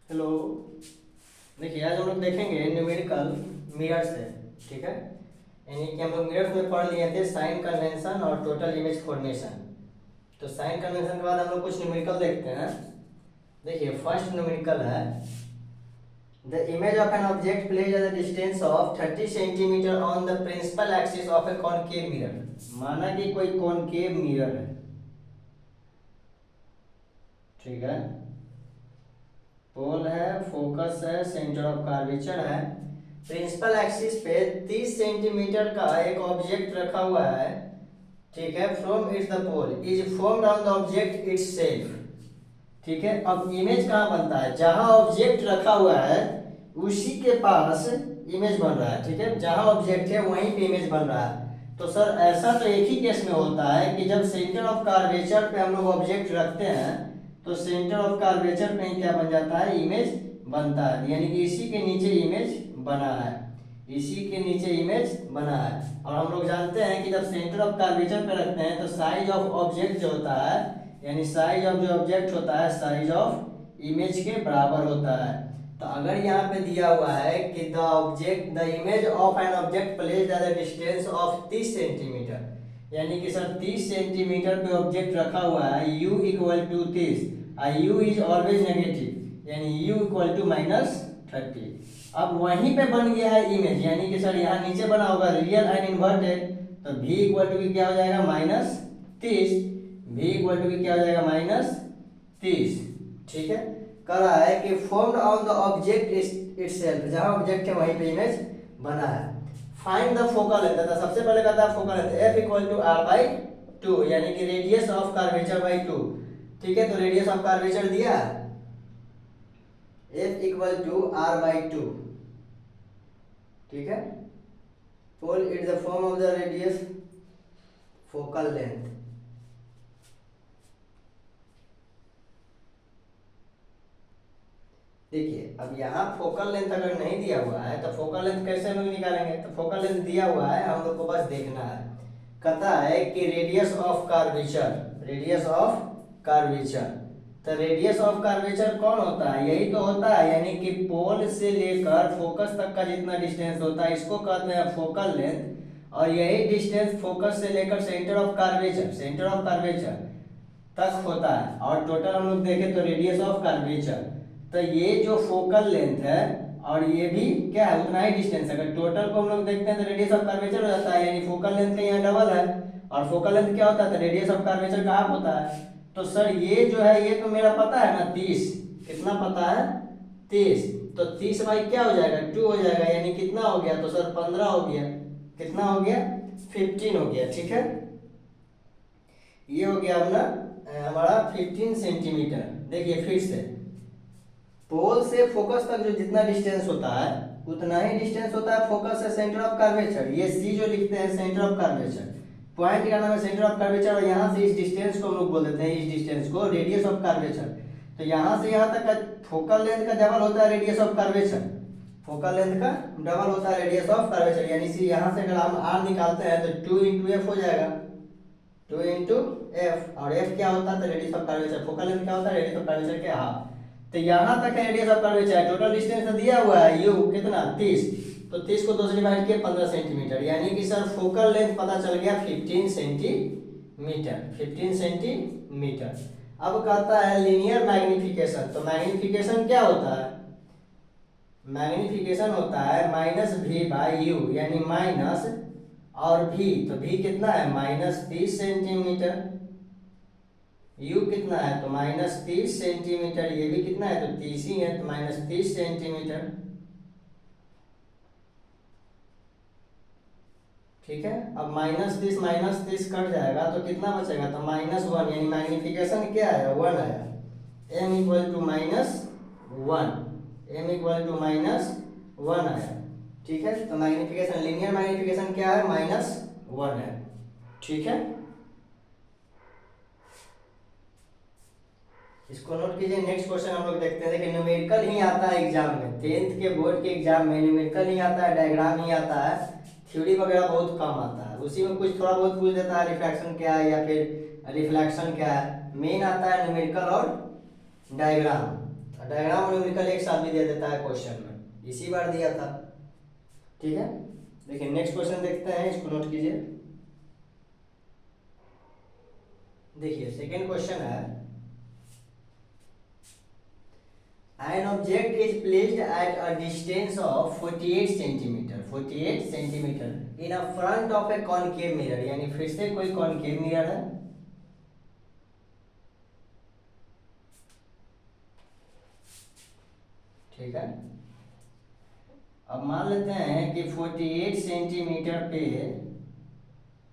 Hello. देखिए आज हम लोग देखेंगे न्यूमेरिकल मिरर से। ठीक है, यानी कि हम लोग मिरर्स में पढ़ लिए थे साइन कन्वेंशन और टोटल इमेज फॉर्मेशन। तो साइन कन्वेंशन के बाद हम लोग कुछ न्यूमेरिकल देखते हैं। देखिए फर्स्ट न्यूमेरिकल है the image of an object place at the distance of 30 centimetre on the principal axis of a concave mirror. माना कि कोई कॉनकेव मिरर है, ठीक है, पोल है, फोकस है, सेंटर ऑफ कर्वेचर है, प्रिंसिपल एक्सिस पे 30 सेंटीमीटर का एक ऑब्जेक्ट रखा हुआ है, ठीक है, from its the pole is formed on the object itself. ठीक है, अब इमेज कहाँ बनता है? जहां ऑब्जेक्ट रखा हुआ है उसी के पास इमेज बन रहा है। ठीक है, जहां ऑब्जेक्ट है वहीं पे इमेज बन रहा है। तो सर ऐसा तो एक ही केस में होता है कि जब सेंटर ऑफ कर्वेचर पे हम लोग ऑब्जेक्ट रखते हैं तो सेंटर ऑफ कर्वेचर पे क्या बन जाता है? इमेज बनता है। यानी कि इसी के नीचे इमेज बना है, इसी के नीचे इमेज बना है। और हम लोग जानते हैं कि जब सेंटर ऑफ कर्वेचर पे रखते हैं तो साइज ऑफ ऑब्जेक्ट जो होता है, यानी साइज ऑफ जो ऑब्जेक्ट होता है साइज ऑफ इमेज के बराबर होता है। तो अगर यहाँ पे दिया हुआ है कि the image of an object placed at the distance of 30 centimetre, यानी कि सर 30 सेंटीमीटर पे ऑब्जेक्ट रखा हुआ है, u equal to 30, u is always negative, यानी u इक्वल टू -30। अब वहीं पे बन गया है इमेज, यानी कि सर यहाँ नीचे बना होगा रियल एंड इन्वर्टेड, तो v इक्वल टू क्या हो जाएगा? -30। v इक्वल टू क्या हो जाएगा? -30। ठीक है, कह रहा है कि formed on the object itself, जहां ऑब्जेक्ट है वहीं पे इमेज बना है। फाइंड द फोकल लेंथ, तो सबसे पहले कहता है focal length f equal to r/2, यानी कि रेडियस ऑफ कर्वेचर बाई 2। ठीक है, तो रेडियस ऑफ कर्वेचर दिया f इक्वल टू r/2। ठीक है, pole it the form of the radius focal length. देखिए अब यहाँ फोकल लेंथ अगर नहीं दिया हुआ है तो फोकल लेंथ कैसे हम लोग निकालेंगे? तो फोकल लेंथ दिया हुआ है, हम लोग को बस देखना है। कहता है कि radius of curvature, radius of curvature. तो रेडियस ऑफ कर्वेचर कौन होता है? यही तो होता है, यानी कि पोल से लेकर फोकस तक का जितना डिस्टेंस होता है इसको कहते हैं फोकल लेंथ। और यही डिस्टेंस फोकस से लेकर centre of curvature, centre of curvature तक होता है। और टोटल हम लोग देखें तो रेडियस ऑफ कर्वेचर, तो ये जो फोकल लेंथ है और ये भी क्या है? उतना ही डिस्टेंस। अगर टोटल को हम लोग देखते हैं तो रेडियस ऑफ कर्वेचर हो जाता है, यानी फोकल लेंथ का यहाँ डबल है। और फोकल लेंथ क्या होता है? तो रेडियस ऑफ कर्वेचर का हाफ होता है। तो सर ये जो है ये तो मेरा पता है ना 30, कितना पता है? 30। तो 30 बाई क्या हो जाएगा? 2 हो जाएगा, यानी कितना हो गया? तो सर 15 हो गया। कितना हो गया? 15 हो गया। ठीक है, ये हो गया अपना हमारा 15 सेंटीमीटर। देखिए फिर से पोल से फोकस तक जो जितना डिस्टेंस होता है उतना ही डिस्टेंस होता है फोकस से सेंटर ऑफ कर्वेचर। ये सी जो लिखते हैं सेंटर ऑफ कर्वेचर, पॉइंट का नाम है सेंटर ऑफ कर्वेचर। और यहाँ से इस डिस्टेंस को हम लोग बोल देते हैं, इस डिस्टेंस को रेडियस ऑफ कर्वेचर। तो यहाँ से यहाँ तक का फोकल लेंथ का डबल होता है radius of curvature, focal length का डबल होता है रेडियस ऑफ कर्वेचर। यानी सी यहाँ से अगर हम आर निकालते हैं तो 2 इंटू एफ हो जाएगा, 2 इंटू एफ। और एफ क्या होता है? तो radius of curvature. Focal length क्या होता है? रेडियस ऑफ कर्वेचर के हाफ। तो यहाँ तक है radius of curvature. Total distance दिया हुआ है यू कितना? 30। तो 30 को 2 से डिवाइड किया 15 सेंटीमीटर, यानी कि सर फोकल लेंथ पता चल गया 15 सेंटीमीटर, 15 सेंटीमीटर। अब कहता है लीनियर मैग्निफिकेशन। तो मैग्निफिकेशन क्या होता है? मैग्निफिकेशन होता है -v/u, यानी माइनस और v, तो v कितना है? -30 सेंटीमीटर। u कितना है? तो -30 सेंटीमीटर। ये भी कितना है? तो 30 ही है, तो -30 सेंटीमीटर। ठीक है, अब -30 कट जाएगा तो कितना बचेगा? तो -1, यानी मैग्निफिकेशन क्या है? 1 आया। m equal to -1, m equal to -1 आया। ठीक है, तो मैग्निफिकेशन लीनियर मैग्निफिकेशन क्या है? -1 है। ठीक है, इसको नोट कीजिए। नेक्स्ट क्वेश्चन हम लोग देखते हैं। देखिए न्यूमेरिकल ही आता है एग्जाम में, 10th के बोर्ड के एग्जाम में न्यूमेरिकल ही आता है, डायग्राम ही आता है, थ्योरी वगैरह बहुत कम आता है। उसी में कुछ थोड़ा बहुत पूछ देता है रिफ्रैक्शन क्या है या फिर रिफ्लेक्शन क्या है। मेन आता है न्यूमेरिकल और डायग्राम। डायग्राम न्यूमेरिकल एक साथ भी दे देता है क्वेश्चन में, इसी बार दिया था। ठीक है, देखिए नेक्स्ट क्वेश्चन देखते हैं, इसको नोट कीजिए। देखिए सेकेंड क्वेश्चन है, an object is placed at a distance of 48 centimeter 48 centimeter in a front of a concave mirror, यानी फिर से कोई concave mirror है। ठीक है, अब मान लेते हैं कि 48 सेंटीमीटर पे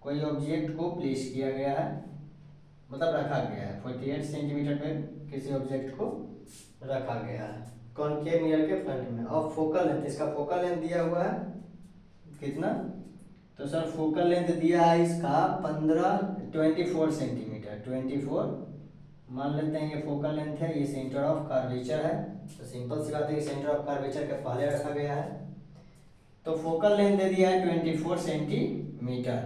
कोई ऑब्जेक्ट को प्लेस किया गया है, मतलब रखा गया है। 48 सेंटीमीटर पे किसी ऑब्जेक्ट को रखा गया है कॉनकेव मिरर के फ्रंट में। और फोकल लेंथ, इसका फोकल लेंथ दिया हुआ है कितना, तो सर फोकल लेंथ दिया है इसका 24 सेंटीमीटर 24 मान लेते हैं ये फोकल लेंथ है। ये सेंटर ऑफ कर्वेचर है, तो सिंपल सी बात है कि सेंटर ऑफ कर्वेचर के पहले रखा गया है। तो फोकल लेंथ दे दिया है 24 सेंटीमीटर,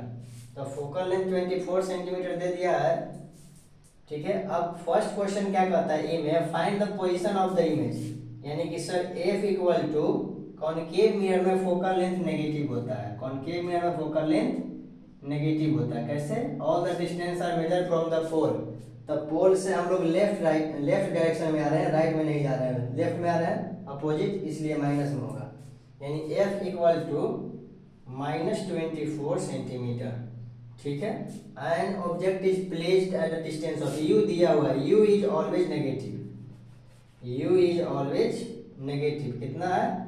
तो फोकल लेंथ 24 सेंटीमीटर दे दिया है। ठीक है, अब फर्स्ट क्वेश्चन क्या कहता है, ए में find the position of the image, यानी कि sir f equal to concave mirror में फोकल लेंथ नेगेटिव होता है, कॉनकेव मिरर में फोकल लेंथ नेगेटिव होता है। कैसे, all the distance are measured from the pole, तो पोल से हम लोग लेफ्ट डायरेक्शन में आ रहे हैं, राइट में नहीं जा रहे हैं, लेफ्ट में आ रहे हैं अपोजिट, इसलिए माइनस में होगा। यानी एफ इक्वल टू -24 सेंटीमीटर। ठीक है, an object is placed at a distance of you दिया हुआ है, you is always negative, you is always negative. कितना है,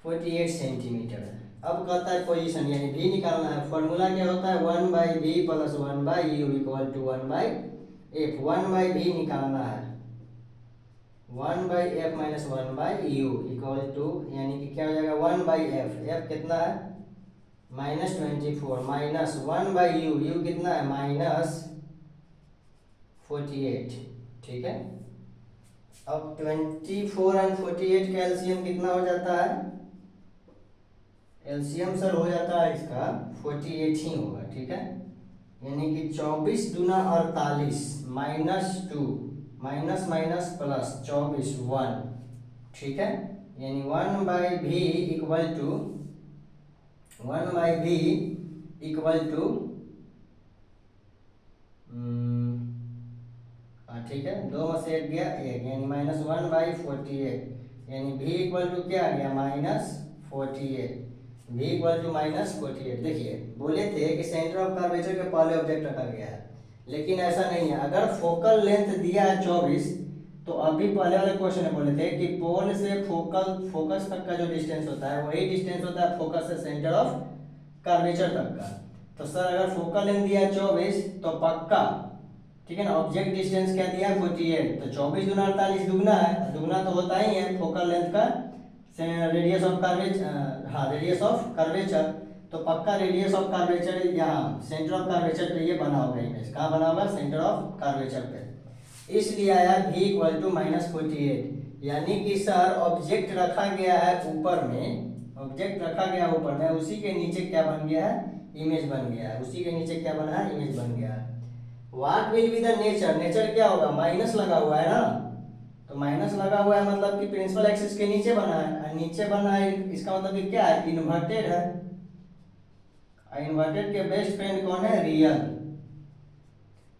48 सेंटीमीटर है। अब कहता है पोजीशन, यानी भी निकालना है। फॉर्मूला क्या होता है, 1/v plus 1/u equal to 1/f। 1/v निकालना है, 1/f minus 1/u equal to, यानी कि क्या हो जाएगा 1/f। f कितना है -24 माइनस 1/u, u कितना है -48। ठीक है, अब 24 और 48 का एलसीएम कितना हो जाता है, एलसीएम सर हो जाता है इसका 48 ही होगा। ठीक है, यानी कि 24 दूना 48 -2 माइनस माइनस प्लस 24 1। ठीक है, यानी 1/v equal to 1/v equal to ठीक है, 2 में से 1 गया 1, यानी -1/48, यानी v इक्वल टू क्या आ गया -48, v इक्वल टू -48। देखिए बोले थे कि सेंटर ऑफ कर्वेचर के पहले ऑब्जेक्ट रखा गया है, लेकिन ऐसा नहीं है। अगर फोकल लेंथ दिया है 24, तो अभी पहले वाले क्वेश्चन में बोले थे कि पोल से फोकस तक का जो डिस्टेंस होता है वही डिस्टेंस होता है फोकस से सेंटर ऑफ कर्वेचर तक का। तो सर अगर फोकल लेंथ दिया है 24, तो पक्का, ठीक है ना, ऑब्जेक्ट डिस्टेंस क्या दिया है 48, तो 24 दूना 48 दुगना है, दुगना तो होता ही है फोकल लेंथ का रेडियस ऑफ कर्वेचर, हाँ रेडियस ऑफ कर्वेचर। तो पक्का रेडियस ऑफ कर्वेचर यहाँ सेंटर ऑफ कर्वेचर पे ये बना होगा इमेज, कहाँ बना होगा, सेंटर ऑफ कर्वेचर पे, इसलिए आया v इक्वल टू -48। यानी कि सर ऑब्जेक्ट रखा गया है ऊपर में, ऑब्जेक्ट रखा गया ऊपर में, उसी के नीचे क्या बन गया है, इमेज बन गया है, उसी के नीचे क्या बना है, इमेज बन गया है। What will be the nature, nature क्या होगा, माइनस लगा हुआ है ना, तो माइनस लगा हुआ है मतलब कि प्रिंसिपल एक्सिस के नीचे बना है, और नीचे बना है इसका मतलब कि क्या है, इन्वर्टेड है। इन्वर्टेड के बेस्ट फ्रेंड कौन है, रियल,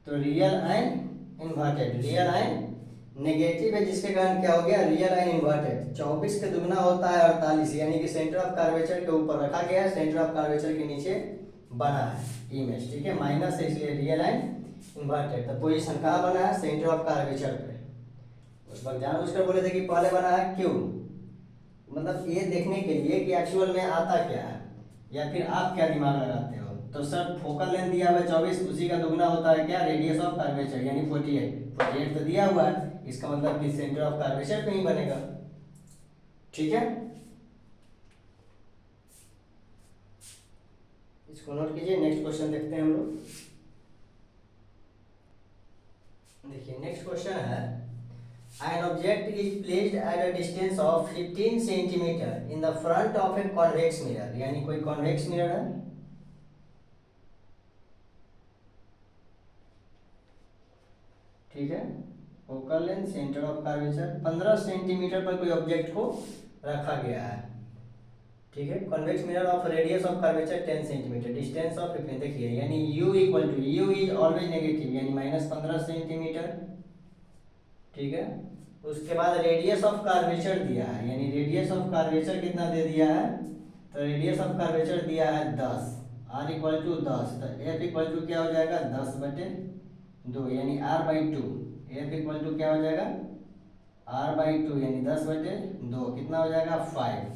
तो real and inverted, real and negative है, जिसके कारण क्या हो गया, रियल एंड इन्वर्टेड। 24 के दुगना होता है 48, यानी कि सेंटर ऑफ कर्वेचर के ऊपर रखा गया है, सेंटर ऑफ कर्वेचर के नीचे बना है इमेज। ठीक है, माइनस है इसलिए रियल एंड इन्वर्टेड। तो पोजीशन कहाँ बना है, सेंटर ऑफ कर्वेचर पे। उस वक्त जानबूझकर बोले थे कि पहले बना है, क्यों, मतलब ये देखने के लिए कि एक्चुअल में आता क्या है, या फिर आप क्या दिमाग लगाते हो। तो सर फोकल लेंथ दिया हुआ है 24, उसी का दुगना होता है क्या, रेडियस ऑफ कर्वेचर, यानी 48 तो दिया हुआ है, इसका मतलब कि सेंटर ऑफ कर्वेचर पे ही बनेगा। ठीक है, इसको नोट कीजिए। नेक्स्ट क्वेश्चन देखते हैं हम लोग। देखिए नेक्स्ट क्वेश्चन है, an object is placed at a distance of 15 centimeter in the front of a convex mirror, यानी कोई convex mirror है। ठीक है, focal length centre of curvature 15 centimetre पर कोई ऑब्जेक्ट को रखा गया है, ठीक है। Convex mirror of radius of curvature 10 centimetre, distance of 15, देखिए यानी u equal to u is always negative यानी -15 सेंटीमीटर, ठीक है। उसके बाद रेडियस ऑफ कर्वेचर दिया है, यानी रेडियस ऑफ कर्वेचर कितना दे दिया है, तो रेडियस ऑफ कर्वेचर दिया है 10, r इक्वल टू 10, तो f इक्वल टू क्या हो जाएगा 10/2 यानी r/2, f इक्वल टू क्या हो जाएगा r/2 यानी 10/2, कितना हो जाएगा 5,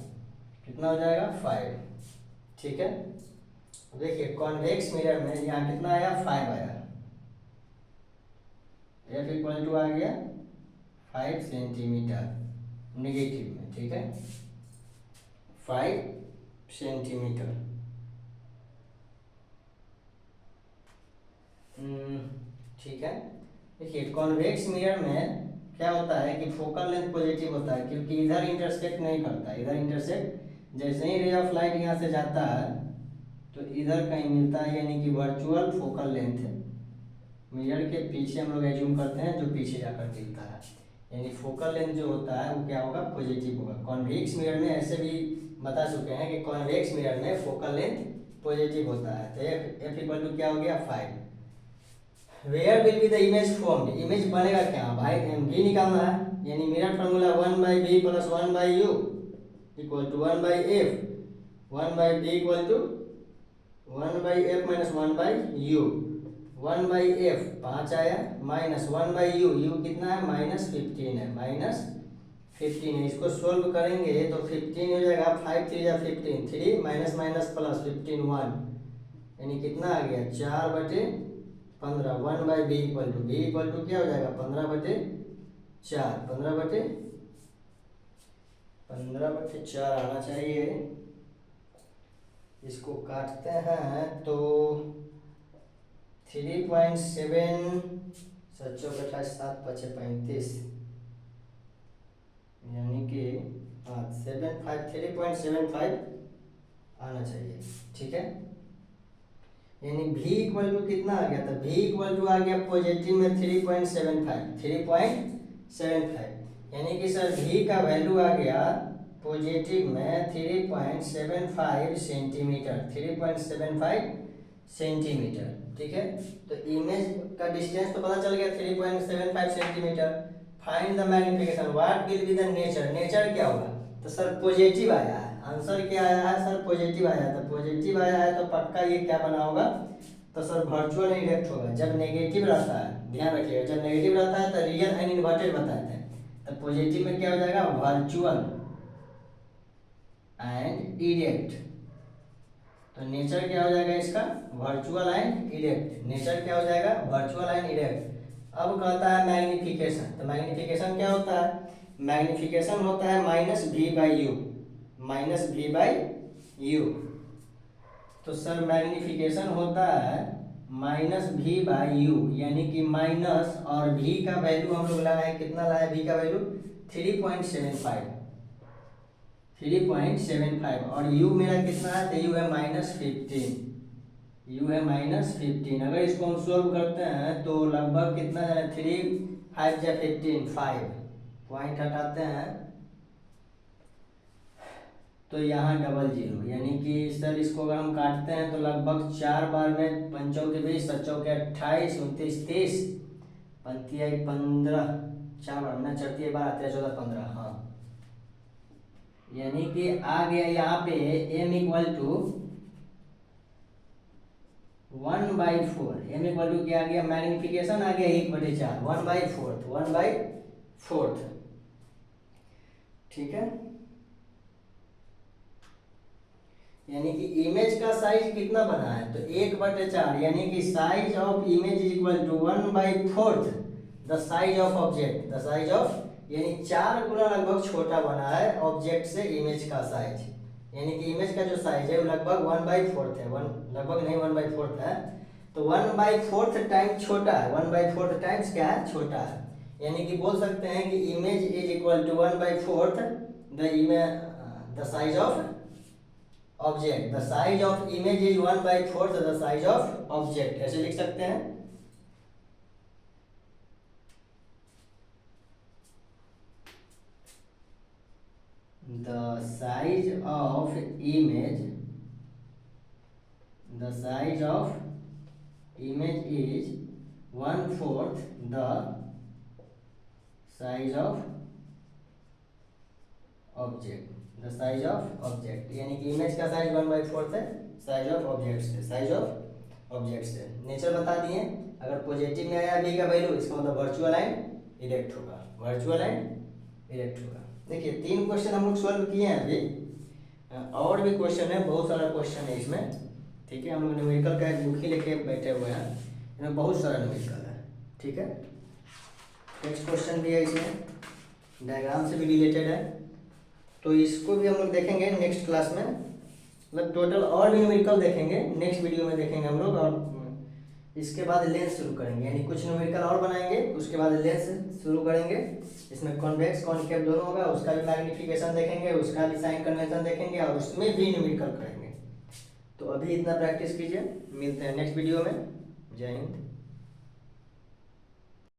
कितना हो जाएगा 5, ठीक है। देखिए कॉन्वेक्स मिरर में यहाँ कितना आया 5 आया, f इक्वल टू आ गया 5 सेंटीमीटर नेगेटिव में, ठीक है 5 सेंटीमीटर। ठीक है। देखिए कॉन्वेक्स मिरर में क्या होता है कि फोकल लेंथ पॉजिटिव होता है क्योंकि इधर इंटरसेक्ट नहीं करता, इधर इंटरसेक्ट जैसे ही रे ऑफ लाइट यहाँ से जाता है तो इधर कहीं मिलता है, यानी कि वर्चुअल फोकल लेंथ मिरर के पीछे हम लोग एज्यूम करते हैं जो पीछे जाकर मिलता है, यानी फोकल लेंथ जो होता है वो क्या होगा पॉजिटिव होगा। कॉन्वेक्स मिरर में ऐसे भी बता चुके हैं कि कॉन्वेक्स मिरर में फोकल लेंथ पॉजिटिव होता है, तो एफ इक्वल टू क्या हो गया 5। Where will be the image formed, image बनेगा क्या भाई, v निकालना है, यानी mirror formula 1/b plus 1/u equal to 1/f, 1/b equal to 1/f minus 1/u, 1/f 5 आया माइनस 1/u, u कितना है -15 है, -15 है। इसको सोल्व करेंगे तो 15 हो जाएगा, 5 3 या 15, 3 माइनस माइनस प्लस 15 1, यानी कितना आ गया 4/15, 1/b equal to b equal to क्या हो जाएगा 15/4, 15/4 आना चाहिए। इसको काटते हैं तो 3.7 सच्चो 28 7 5 35 यानी कि 3.75 आना चाहिए, ठीक है। यानी v इक्वल टू कितना आ गया था, v इक्वल टू आ गया पॉजिटिव में 3.75, यानी कि सर v का वैल्यू आ गया पॉजिटिव में 3.75 सेंटीमीटर, 3.75 सेंटीमीटर, ठीक है। तो इमेज का डिस्टेंस तो पता चल गया 3.75 centimetre. Find the magnification, what will be the nature, nature क्या होगा, तो सर पॉजिटिव आया है, आंसर क्या आया है सर पॉजिटिव आया है, तो पॉजिटिव आया है तो पक्का ये क्या बना होगा, तो सर वर्चुअल इफेक्ट होगा। जब नेगेटिव रहता है ध्यान रखिएगा, जब नेगेटिव रहता है तो रियल एंड इन्वर्टेड बताते हैं, तो पॉजिटिव में क्या हो जाएगा वर्चुअल एंड इरेक्ट, तो नेचर क्या हो जाएगा इसका वर्चुअल एंड इरेक्ट, नेचर क्या हो जाएगा वर्चुअल एंड इरेक्ट। अब कहता है मैग्निफिकेशन, तो मैग्निफिकेशन क्या होता है, मैग्निफिकेशन होता है -v/u, -v/u, तो सर मैग्निफिकेशन होता है -v/u, यानी कि माइनस और v का वैल्यू हम लोग लगाए, कितना लाए v का वैल्यू 3.75, और u मेरा कितना है, तो u है -15, u है -15। अगर इसको हम सोल्व करते हैं तो लगभग कितना है 3 5 या 15, 5 पॉइंट हटाते हैं तो यहाँ डबल जीरो, यानी कि सर इसको अगर हम काटते हैं तो लगभग 4 बार में 5 के 20, 7 के 28, 29 30, 15 15, 4 बार में 4 बार आते हैं 14 15, हाँ, यानी कि आ गया यहाँ पे m equal to 1/4, m equal to क्या आ गया, मैग्निफिकेशन आ गया 1/4, 1/4, ठीक है। यानी कि इमेज का साइज कितना बना है, तो 1/4, यानी कि size of image is equal to 1/4 the size of object, the size of, यानी 4 गुना लगभग छोटा बना है ऑब्जेक्ट से इमेज का साइज, यानी कि इमेज का जो साइज है वो लगभग 1/4 है, लगभग नहीं 1/4 है, तो 1/4 टाइम्स छोटा है, 1/4 टाइम्स क्या है छोटा है, यानी कि बोल सकते हैं कि image is equal to 1/4 the size of object, the size of image is 1/4 the size of object, ऐसे लिख सकते हैं। the size of image is 1/4 the size of object, the size of object, यानी कि इमेज का size 1/4 है size of object से। Nature बता दिए, अगर पॉजिटिव में आया बी का वैल्यू, इसका मतलब वर्चुअल एंड इरेक्ट होगा। देखिए 3 क्वेश्चन हम लोग सॉल्व किए हैं अभी, और भी क्वेश्चन है, बहुत सारा क्वेश्चन है इसमें, ठीक है। हम लोग न्यूमेरिकल का एक बुक ही लेके बैठे हुए हैं, इसमें बहुत सारा न्यूमेरिकल है, ठीक है। नेक्स्ट क्वेश्चन भी है इसमें, डायग्राम से भी रिलेटेड है, तो इसको भी हम लोग देखेंगे नेक्स्ट क्लास में। मतलब टोटल और भी न्यूमेरिकल देखेंगे नेक्स्ट वीडियो में, देखेंगे हम लोग। और इसके बाद लेंस शुरू करेंगे, यानी कुछ न्यूमेरिकल और बनाएंगे, उसके बाद लेंस शुरू करेंगे। इसमें कॉन्वेक्स कॉनकेव दोनों होगा, उसका भी मैग्निफिकेशन देखेंगे, उसका भी साइन कन्वेंशन देखेंगे, और उसमें भी न्यूमेरिकल करेंगे। तो अभी इतना प्रैक्टिस कीजिए, मिलते हैं नेक्स्ट वीडियो में। जय हिंद।